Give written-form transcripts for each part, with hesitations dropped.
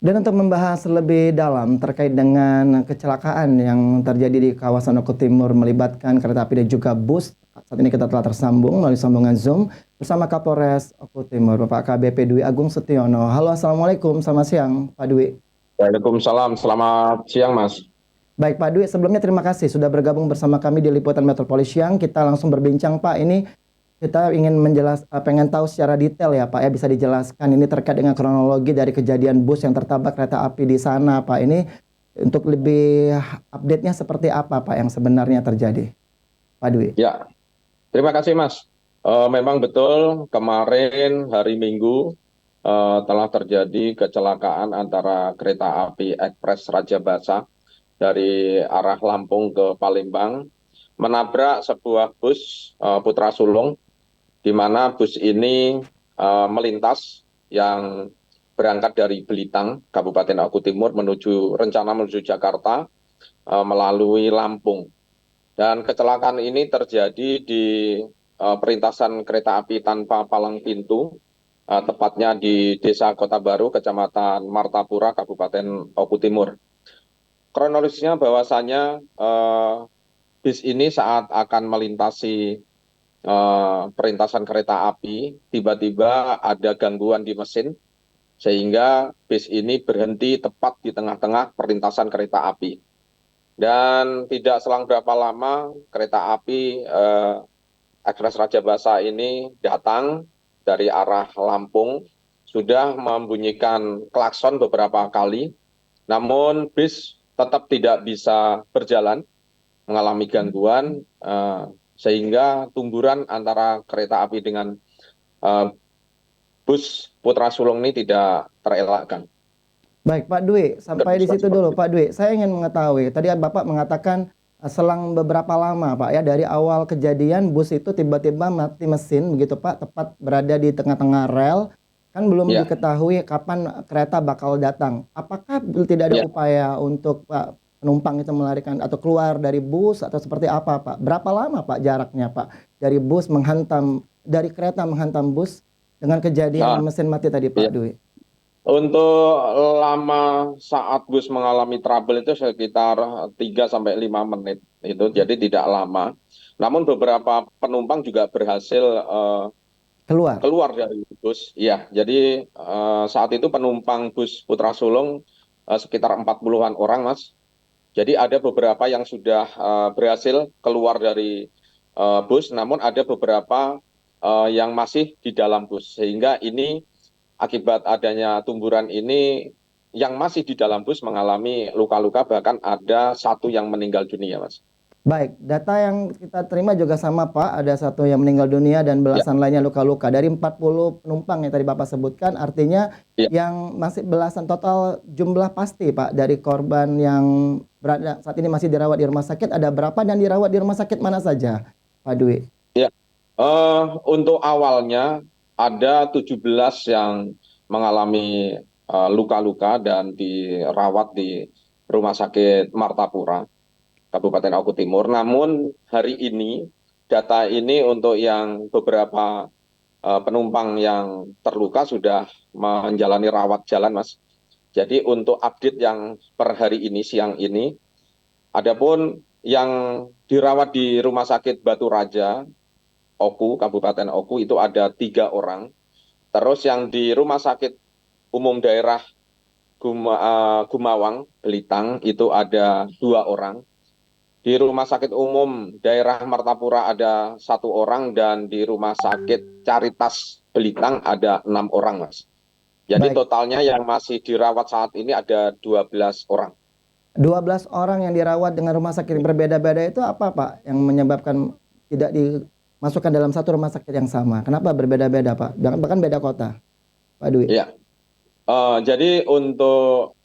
Dan untuk membahas lebih dalam terkait dengan kecelakaan yang terjadi di kawasan Oku Timur melibatkan kereta api dan juga bus, saat ini kita telah tersambung melalui sambungan Zoom bersama Kapolres Oku Timur, Bapak AKBP Dwi Agung Setiono. Halo, Assalamualaikum, selamat siang, Pak Dwi. Waalaikumsalam, selamat siang Mas. Baik Pak Dwi, sebelumnya terima kasih sudah bergabung bersama kami di Liputan Metropolis Siang. Kita langsung berbincang Pak, ini kita ingin pengen tahu secara detail ya Pak ya, bisa dijelaskan ini terkait dengan kronologi dari kejadian bus yang tertabrak kereta api di sana Pak. Ini untuk lebih update-nya seperti apa Pak yang sebenarnya terjadi, Pak Dwi? Ya, terima kasih Mas. Memang betul kemarin hari Minggu telah terjadi kecelakaan antara kereta api Ekspres Raja Basa dari arah Lampung ke Palembang menabrak sebuah bus Putra Sulung, di mana bus ini melintas yang berangkat dari Belitang, Kabupaten Oku Timur rencana menuju Jakarta melalui Lampung. Dan kecelakaan ini terjadi di perlintasan kereta api tanpa palang pintu, tepatnya di Desa Kota Baru, Kecamatan Martapura, Kabupaten Oku Timur. Kronologisnya bahwasannya bis ini saat akan melintasi perlintasan kereta api, tiba-tiba ada gangguan di mesin, sehingga bis ini berhenti tepat di tengah-tengah perlintasan kereta api. Dan tidak selang berapa lama kereta api Ekspres Raja Basa ini datang dari arah Lampung, sudah membunyikan klakson beberapa kali, namun bis tetap tidak bisa berjalan, mengalami gangguan, sehingga tumburan antara kereta api dengan eh, bus Putra Sulung ini tidak terelakkan. Baik, Pak Dwi, sampai di Bisa situ dulu, seperti itu. Pak Dwi. Saya ingin mengetahui, tadi Bapak mengatakan selang beberapa lama, Pak, ya, dari awal kejadian bus itu tiba-tiba mati mesin, begitu, Pak, tepat berada di tengah-tengah rel, kan belum Ya, diketahui kapan kereta bakal datang. Apakah tidak ada ya. upaya untuk Pak penumpang itu melarikan atau keluar dari bus atau seperti apa, Pak? Berapa lama, Pak, jaraknya, Pak, dari kereta menghantam bus dengan kejadian Nah, mesin mati tadi, Pak ya. Dwi? Untuk lama saat bus mengalami trouble itu sekitar 3 sampai 5 menit itu, jadi tidak lama. Namun beberapa penumpang juga berhasil Keluar. keluar dari bus. Ya, jadi saat itu penumpang bus Putra Sulung sekitar 40-an orang, Mas. Jadi ada beberapa yang sudah berhasil keluar dari bus, namun ada beberapa yang masih di dalam bus. Sehingga ini akibat adanya tumburan ini, yang masih di dalam bus mengalami luka-luka, bahkan ada satu yang meninggal dunia, Mas. Baik, data yang kita terima juga sama Pak, ada satu yang meninggal dunia dan Ya, belasan lainnya luka-luka. Dari 40 penumpang yang tadi Bapak sebutkan, artinya ya. yang masih belasan total jumlah pasti Pak dari korban yang berada saat ini masih dirawat di rumah sakit, ada berapa dan dirawat di rumah sakit mana saja, Pak Dwi? Ya. Untuk awalnya ada 17 yang mengalami luka-luka dan dirawat di Rumah Sakit Martapura, Kabupaten Oku Timur. Namun hari ini data ini untuk yang beberapa penumpang yang terluka sudah menjalani rawat jalan, Mas. Jadi untuk update yang per hari ini, siang ini, adapun yang dirawat di Rumah Sakit Batu Raja, Oku, Kabupaten Oku, itu ada 3 orang. Terus yang di Rumah Sakit Umum Daerah Gumawang, Belitang, itu ada 2 orang. Di Rumah Sakit Umum Daerah Martapura ada 1 orang, dan di Rumah Sakit Caritas Belitang ada 6 orang, Mas. Jadi Baik, totalnya yang masih dirawat saat ini ada 12 orang. 12 orang yang dirawat dengan rumah sakit berbeda-beda itu apa Pak yang menyebabkan tidak dimasukkan dalam satu rumah sakit yang sama? Kenapa berbeda-beda Pak? Bahkan beda kota, Pak Dwi. Ya, jadi untuk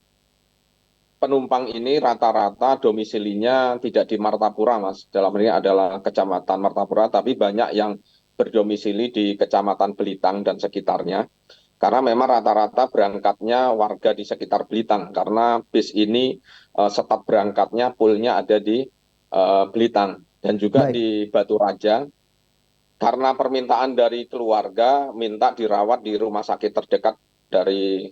penumpang ini rata-rata domisilinya tidak di Martapura, Mas. Dalam ini adalah Kecamatan Martapura, tapi banyak yang berdomisili di Kecamatan Belitang dan sekitarnya. Karena memang rata-rata berangkatnya warga di sekitar Belitang, karena bis ini start berangkatnya poolnya ada di Belitang dan juga Baik. di Batu Raja. Karena permintaan dari keluarga minta dirawat di rumah sakit terdekat dari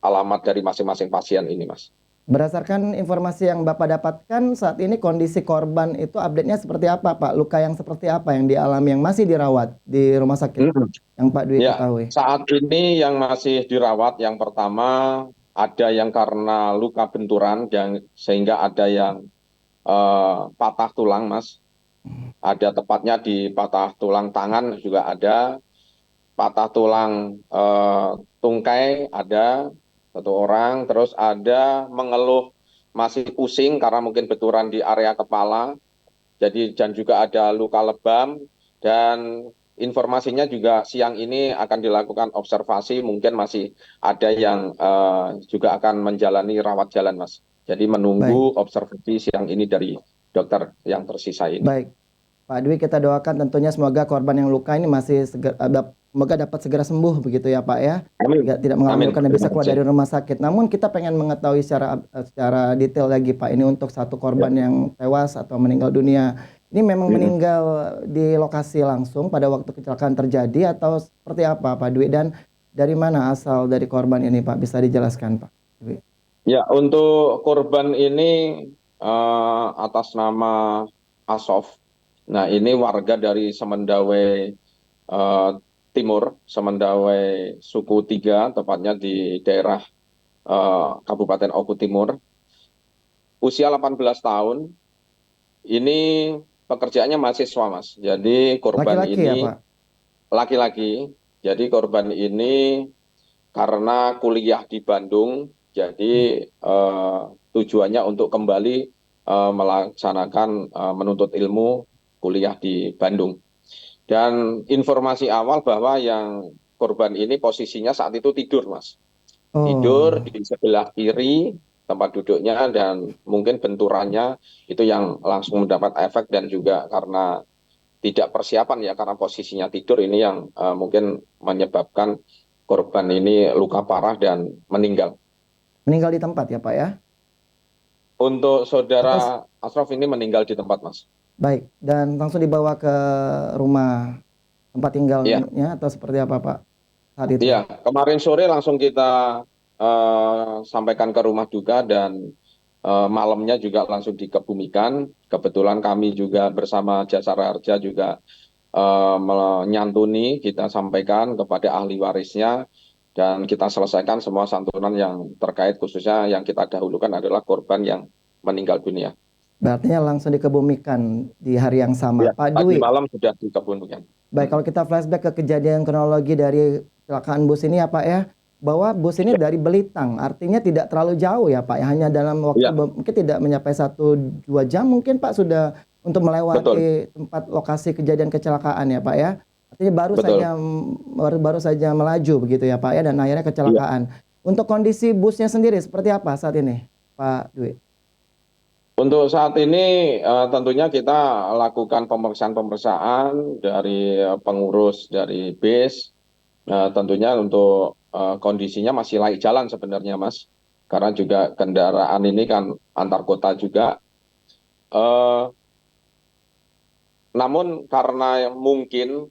alamat dari masing-masing pasien ini, Mas. Berdasarkan informasi yang Bapak dapatkan saat ini kondisi korban itu update-nya seperti apa, Pak? Luka yang seperti apa yang dialami yang masih dirawat di rumah sakit Hmm. yang Pak Dwi Ya, ketahui? saat ini yang masih dirawat yang pertama ada yang karena luka benturan dan sehingga ada yang patah tulang, Mas. Ada tepatnya di patah tulang tangan juga ada, patah tulang tungkai ada satu orang, terus ada mengeluh masih pusing karena mungkin benturan di area kepala. Jadi dan juga ada luka lebam dan informasinya juga siang ini akan dilakukan observasi, mungkin masih ada yang juga akan menjalani rawat jalan, Mas. Jadi Baik, menunggu observasi siang ini dari dokter yang tersisa ini. baik. Pak Dwi kita doakan tentunya semoga korban yang luka ini masih semoga dapat segera sembuh begitu ya Pak ya. Amin. Tidak mengalami Amin. luka dan bisa Terima keluar kasih. dari rumah sakit. Namun kita pengen mengetahui secara detail lagi Pak, ini untuk satu Ya. korban yang tewas atau meninggal dunia. Ini memang Mm-mm. meninggal di lokasi langsung pada waktu kecelakaan terjadi atau seperti apa Pak Dwi, dan dari mana asal dari korban ini Pak, bisa dijelaskan Pak Dwi? Ya, untuk korban ini atas nama Asof. Nah, ini warga dari Semendawai Timur, Semendawai suku 3, tepatnya di daerah Kabupaten Oku Timur. Usia 18 tahun, ini pekerjaannya mahasiswa, Mas. Jadi korban Laki-laki ya ini Pak? laki-laki. Jadi korban ini karena kuliah di Bandung, jadi tujuannya untuk kembali melaksanakan menuntut ilmu kuliah di Bandung. Dan informasi awal bahwa yang korban ini posisinya saat itu tidur, Mas. Tidur Oh, di sebelah kiri tempat duduknya dan mungkin benturannya itu yang langsung mendapat efek dan juga karena tidak persiapan ya karena posisinya tidur ini yang mungkin menyebabkan korban ini luka parah dan meninggal. meninggal di tempat ya Pak ya? Untuk Atau saudara Asraf ini meninggal di tempat, Mas. baik, dan langsung dibawa ke rumah tempat Iya, tinggalnya atau seperti apa Pak saat itu? iya. Kemarin sore langsung kita sampaikan ke rumah duka dan malamnya juga langsung dikebumikan. Kebetulan kami juga bersama Jasara Harja juga menyantuni, kita sampaikan kepada ahli warisnya dan kita selesaikan semua santunan yang terkait, khususnya yang kita dahulukan adalah korban yang meninggal dunia. Berarti langsung dikebumikan di hari yang sama. Ya, Pak tadi Dwi, malam sudah dikebumikan. baik kalau kita flashback ke kejadian kronologi dari kecelakaan bus ini ya Pak ya, bahwa bus ini Ya, dari Belitang, artinya tidak terlalu jauh ya Pak, ya, hanya dalam waktu ya, mungkin tidak mencapai 1-2 jam mungkin Pak sudah untuk betul, melewati tempat lokasi kejadian kecelakaan ya Pak ya. Artinya betul. baru saja melaju begitu ya Pak ya, dan akhirnya Ya. kecelakaan. Untuk kondisi busnya sendiri seperti apa saat ini Pak Dwi? Untuk saat ini tentunya kita lakukan pemeriksaan-pemeriksaan dari pengurus dari BIS. Tentunya untuk kondisinya masih layak jalan sebenarnya, Mas. Karena juga kendaraan ini kan antar kota juga. Eh, Namun karena mungkin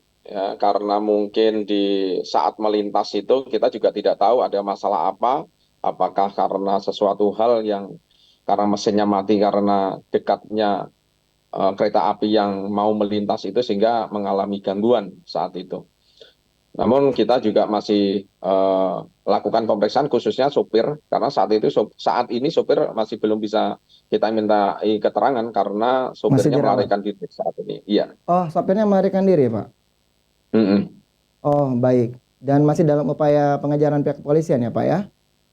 di saat melintas itu kita juga tidak tahu ada masalah apa, apakah karena sesuatu hal yang karena mesinnya mati karena dekatnya kereta api yang mau melintas itu sehingga mengalami gangguan saat itu. Namun kita juga masih lakukan pemeriksaan khususnya sopir karena saat ini sopir masih belum bisa kita minta keterangan karena Masih sopirnya dirawat? melarikan diri saat ini. Iya. Oh, sopirnya melarikan diri Pak? Mm-mm. Oh, baik. Dan masih dalam upaya pengejaran pihak kepolisian ya, Pak ya?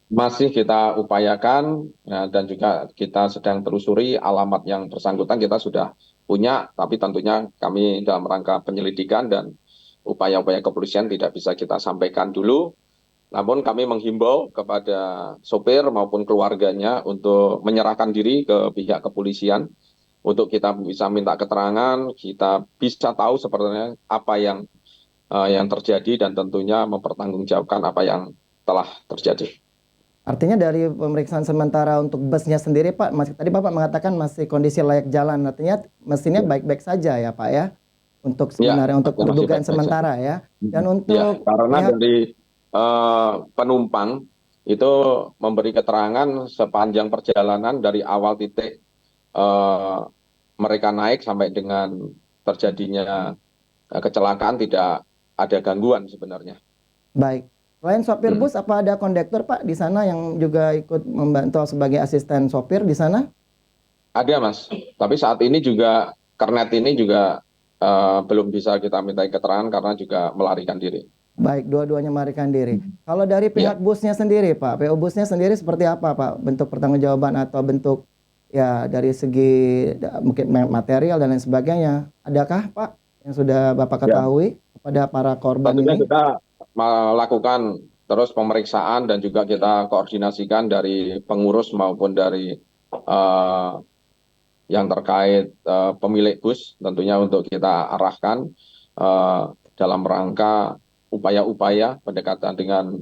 Masih kita upayakan dan juga kita sedang telusuri alamat yang bersangkutan kita sudah punya, tapi tentunya kami dalam rangka penyelidikan dan upaya-upaya kepolisian tidak bisa kita sampaikan dulu. Namun kami menghimbau kepada sopir maupun keluarganya untuk menyerahkan diri ke pihak kepolisian untuk kita bisa minta keterangan, kita bisa tahu sebenarnya apa yang terjadi dan tentunya mempertanggungjawabkan apa yang telah terjadi. Artinya dari pemeriksaan sementara untuk busnya sendiri, Pak, masih tadi Bapak mengatakan masih kondisi layak jalan. Artinya mesinnya Ya, baik-baik saja ya, Pak ya? Untuk ya, sebenarnya untuk masih dugaan baik-baik saja. sementara ya. Dan Ya, untuk karena pihak dari penumpang itu memberi keterangan sepanjang perjalanan dari awal titik eh, mereka naik sampai dengan terjadinya kecelakaan tidak ada gangguan sebenarnya. Baik. Selain sopir Hmm. bus, apa ada kondektur Pak di sana yang juga ikut membantu sebagai asisten sopir di sana? Ada Mas, tapi saat ini juga Kernet ini juga belum bisa kita mintai keterangan karena juga melarikan diri. Baik, dua-duanya melarikan diri. Kalau dari Ya, pihak busnya sendiri, Pak, PO busnya sendiri seperti apa, Pak? Bentuk pertanggungjawaban atau bentuk ya dari segi mungkin material dan lain sebagainya. Adakah, Pak, yang sudah Bapak ya. ketahui kepada para korban Tentunya ini? kita melakukan terus pemeriksaan dan juga kita koordinasikan dari pengurus maupun dari eh, yang terkait pemilik bus, tentunya untuk kita arahkan eh, dalam rangka upaya-upaya pendekatan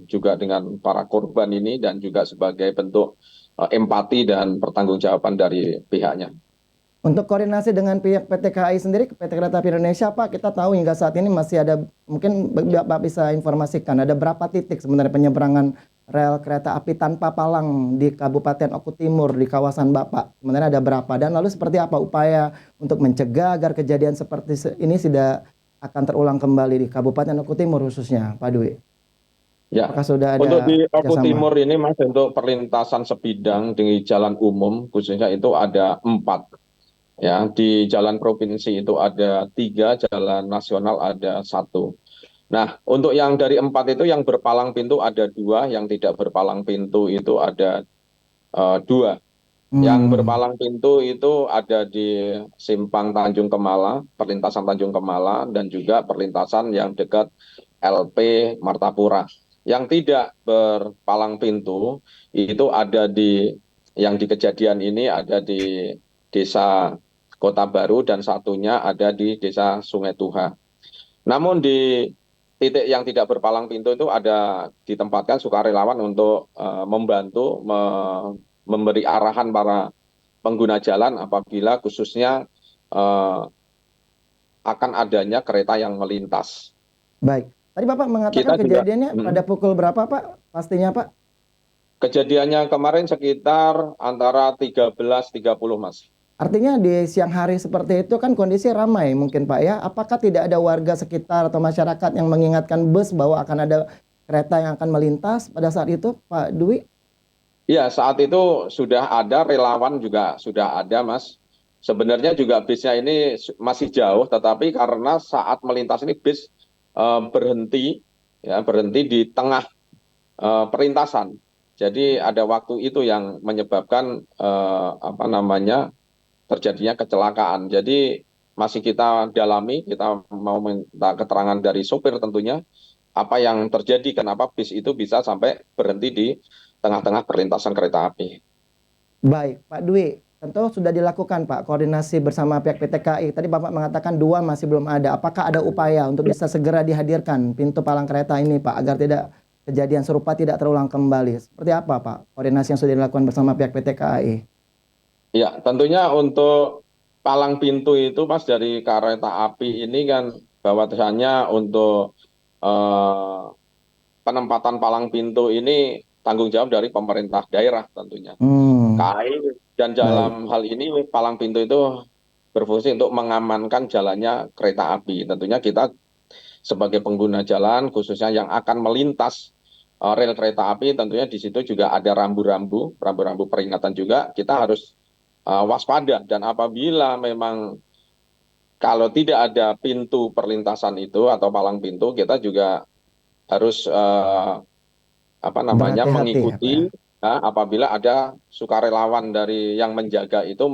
juga dengan para korban ini dan juga sebagai bentuk empati dan pertanggungjawaban dari pihaknya. Untuk koordinasi dengan pihak PT KAI sendiri, PT Kereta Api Indonesia, Pak, kita tahu hingga saat ini masih ada, mungkin Bapak bisa informasikan, ada berapa titik sebenarnya penyeberangan rel kereta api tanpa palang di Kabupaten Oku Timur di kawasan Bapak? Sebenarnya ada berapa? Dan lalu seperti apa upaya untuk mencegah agar kejadian seperti ini tidak akan terulang kembali di Kabupaten Oku Timur khususnya, Pak Dwi? Ya, Apakah sudah untuk ada di Oku kerjasama? Timur ini Mas, untuk perlintasan sebidang di jalan umum khususnya itu ada 4. Ya, di jalan provinsi itu ada 3, jalan nasional ada 1. Nah, untuk yang dari 4 itu yang berpalang pintu ada 2, yang tidak berpalang pintu itu ada 2. Yang Hmm, berpalang pintu itu ada di Simpang Tanjung Kemala, perlintasan Tanjung Kemala, dan juga perlintasan yang dekat LP Martapura. Yang tidak berpalang pintu itu ada yang di kejadian ini ada di Desa Kota Baru dan satunya ada di Desa Sungai Tuha. Namun di titik yang tidak berpalang pintu itu ada ditempatkan sukarelawan untuk membantu memberi arahan para pengguna jalan apabila khususnya eh, akan adanya kereta yang melintas. baik. Tadi Bapak mengatakan Kita juga kejadiannya pada pukul berapa, Pak? Pastinya, Pak? kejadiannya kemarin sekitar antara 13.30 Mas. Artinya di siang hari seperti itu kan kondisi ramai mungkin Pak ya. Apakah tidak ada warga sekitar atau masyarakat yang mengingatkan bus bahwa akan ada kereta yang akan melintas pada saat itu Pak Dwi? Ya, saat itu sudah ada relawan juga sudah ada, Mas. Sebenarnya juga bisnya ini masih jauh, tetapi karena saat melintas ini bis berhenti, ya berhenti di tengah perintasan. Jadi ada waktu itu yang menyebabkan apa namanya terjadinya kecelakaan. Jadi masih kita dalami, kita mau minta keterangan dari sopir tentunya apa yang terjadi, kenapa bis itu bisa sampai berhenti di tengah-tengah perlintasan kereta api. Baik, Pak Dwi, tentu sudah dilakukan Pak koordinasi bersama pihak PT KAI. Tadi Bapak mengatakan 2 masih belum ada. Apakah ada upaya untuk bisa segera dihadirkan pintu palang kereta ini Pak agar tidak kejadian serupa tidak terulang kembali? Seperti apa Pak koordinasi yang sudah dilakukan bersama pihak PT KAI? Ya, tentunya untuk palang pintu itu Mas dari kereta api ini kan bahwasannya untuk eh, penempatan palang pintu ini tanggung jawab dari pemerintah daerah tentunya. Hmm, KAI dan baik. dalam hal ini palang pintu itu berfungsi untuk mengamankan jalannya kereta api. Tentunya kita sebagai pengguna jalan khususnya yang akan melintas rel kereta api tentunya di situ juga ada rambu-rambu peringatan juga kita harus waspada dan apabila memang kalau tidak ada pintu perlintasan itu atau palang pintu kita juga harus apa namanya Berhati-hati ya Pak ya. mengikuti apabila ada sukarelawan dari yang menjaga itu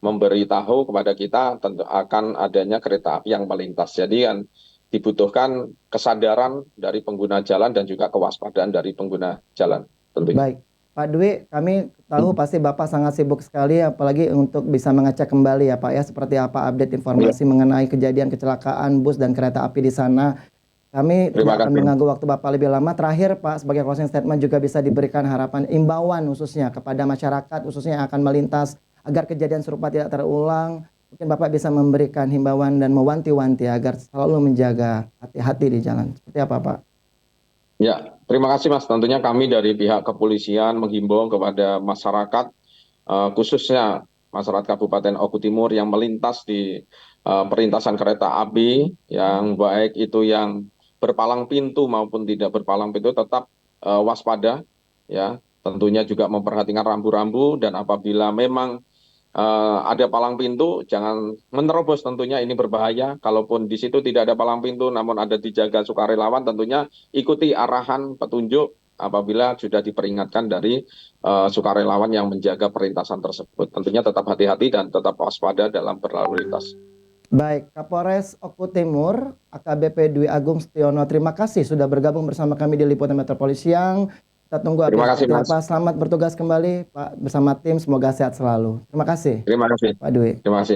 memberitahu kepada kita tentu akan adanya kereta api yang melintas. Jadi kan dibutuhkan kesadaran dari pengguna jalan dan juga kewaspadaan dari pengguna jalan tentunya. Baik, Pak Dwi, kami tahu pasti Bapak sangat sibuk sekali, apalagi untuk bisa mengecek kembali ya Pak ya, seperti apa update Ya, informasi mengenai kejadian kecelakaan bus dan kereta api di sana. Kami terima tidak akan kasih. mengganggu waktu Bapak lebih lama. Terakhir Pak, sebagai closing statement juga bisa diberikan harapan imbauan khususnya kepada masyarakat, khususnya yang akan melintas, agar kejadian serupa tidak terulang. Mungkin Bapak bisa memberikan himbauan dan mewanti-wanti agar selalu menjaga hati-hati di jalan. Seperti apa Pak? Ya, terima kasih Mas. Tentunya kami dari pihak kepolisian menghimbau kepada masyarakat, khususnya masyarakat Kabupaten Oku Timur yang melintas di perlintasan kereta api, yang baik itu yang berpalang pintu maupun tidak berpalang pintu, tetap waspada, ya. Tentunya juga memperhatikan rambu-rambu dan apabila memang ada palang pintu, jangan menerobos, tentunya ini berbahaya. Kalaupun di situ tidak ada palang pintu, namun ada dijaga sukarelawan, tentunya ikuti arahan petunjuk apabila sudah diperingatkan dari sukarelawan yang menjaga perlintasan tersebut. Tentunya tetap hati-hati dan tetap waspada dalam berlalu lintas. Baik, Kapolres Oku Timur, AKBP Dwi Agung Setiono, terima kasih sudah bergabung bersama kami di Liputan Metropolis Siang. Kita tunggu Terima update kasih, seperti Mas. apa. Selamat bertugas kembali, Pak, bersama tim. Semoga sehat selalu. Terima kasih, Terima kasih. Pak Dwi. Terima kasih.